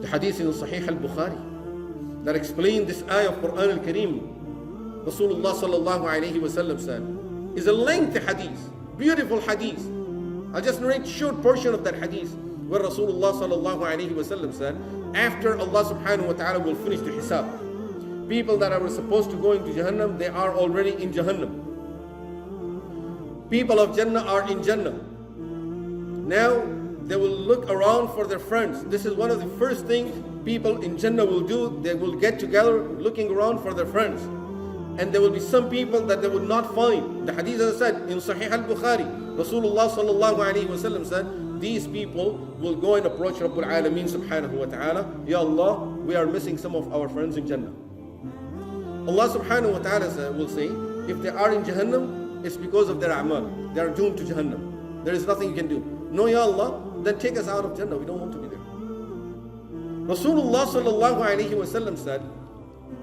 The hadith in Sahih al-Bukhari that explain this ayah of Qur'an al-Kareem, Rasulullah sallallahu alayhi wa sallam said, is a lengthy hadith, beautiful hadith. I'll just narrate a short portion of that hadith where Rasulullah sallallahu alayhi wa sallam said, after Allah subhanahu wa ta'ala will finish the hisab, people that are supposed to go into Jahannam, they are already in Jahannam. People of Jannah are in Jannah. Now they will look around for their friends. This is one of the first things people in Jannah will do. They will get together looking around for their friends. And there will be some people that they will not find. The hadith as I said in Sahih al-Bukhari, Rasulullah sallallahu alayhi wa sallam said, these people will go and approach Rabbul Alameen subhanahu wa ta'ala. Ya Allah, we are missing some of our friends in Jannah. Allah subhanahu wa ta'ala will say, if they are in Jahannam, it's because of their a'mal. They are doomed to Jahannam. There is nothing you can do. No, Ya Allah, then take us out of Jannah. We don't want to be there. Rasulullah sallallahu alayhi wa sallam said,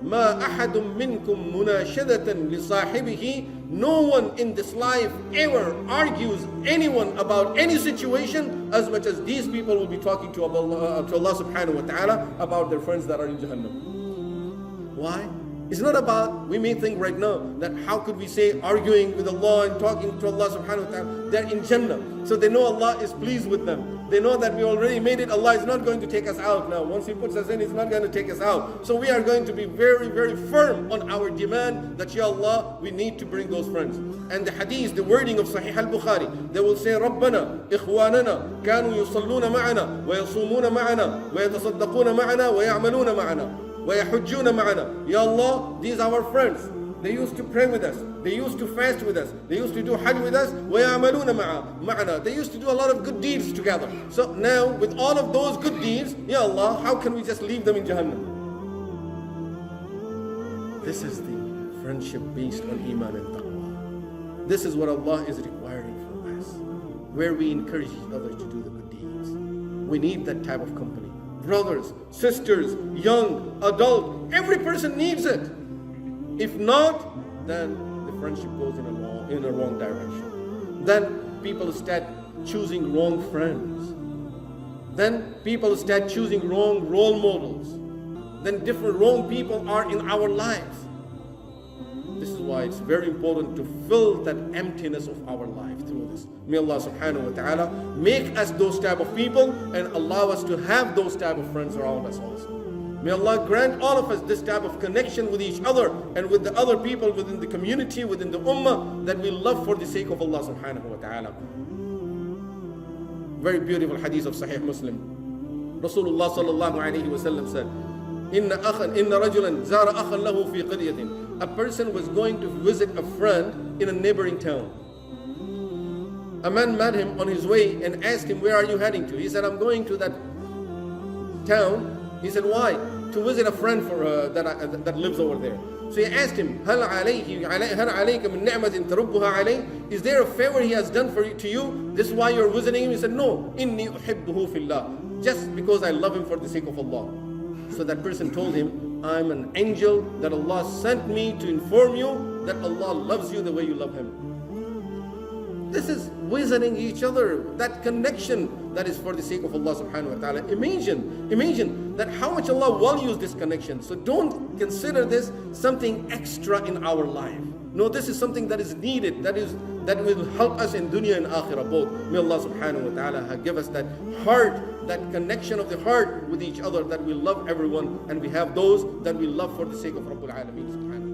ما أحد منكم مناشدة لصاحبه. No one in this life ever argues anyone about any situation as much as these people will be talking to Allah subhanahu wa ta'ala about their friends that are in Jahannam. Why? It's not about, we may think right now that how could we say arguing with Allah and talking to Allah subhanahu wa ta'ala. They're in Jannah, so they know Allah is pleased with them. They know that we already made it. Allah is not going to take us out now. Once He puts us in, He's not going to take us out. So we are going to be very, very firm on our demand that, Ya Allah, we need to bring those friends. And the hadith, the wording of Sahih al-Bukhari, they will say, رَبَّنَا إِخْوَانَنَا كَانُوا يُصَلُّونَ مَعَنَا وَيَصُومُونَ مَعَنَا وَيَتَصَدَّقُونَ مَعَنَا وَيَعْمَلُونَ مَعَنَا وَيَحُجُّونَ مَعَنَا. Ya Allah, these are our friends. They used to pray with us. They used to fast with us. They used to do hajj with us. وَيَعْمَلُونَ مَعَنَا. They used to do a lot of good deeds together. So now, with all of those good deeds, Ya Allah, how can we just leave them in Jahannam? This is the friendship based on Iman and Taqwa. This is what Allah is requiring from us, where we encourage each other to do the good deeds. We need that type of company. Brothers, sisters, young, adult, every person needs it. If not, then the friendship goes in a wrong direction. Then people start choosing wrong friends. Then people start choosing wrong role models. Then different wrong people are in our lives. This is why it's very important to fill that emptiness of our life through this. May Allah subhanahu wa ta'ala make us those type of people and allow us to have those type of friends around us also. May Allah grant all of us this type of connection with each other and with the other people within the community, within the ummah, that we love for the sake of Allah subhanahu wa ta'ala. Very beautiful hadith of Sahih Muslim. Rasulullah sallallahu alayhi wa sallam said, Inna rajulan zara akhan lahu fi qaryatin. A person was going to visit a friend in a neighboring town. A man met him on his way and asked him, where are you heading to? He said, I'm going to that town. He said, why? To visit a friend that lives over there. So he asked him, is there a favor he has done to you? This is why you're visiting him? He said, no. إِنِّي أُحِبُّهُ فِي اللَّهِ. Just because I love him for the sake of Allah. So that person told him, I'm an angel that Allah sent me to inform you that Allah loves you the way you love Him. This is visiting each other, that connection that is for the sake of Allah subhanahu wa ta'ala. Imagine that how much Allah values this connection. So don't consider this something extra in our life. No, this is something that is needed, that will help us in dunya and akhirah both. May Allah subhanahu wa ta'ala give us that heart, that connection of the heart with each other, that we love everyone and we have those that we love for the sake of Rabbul Alameen subhanahu.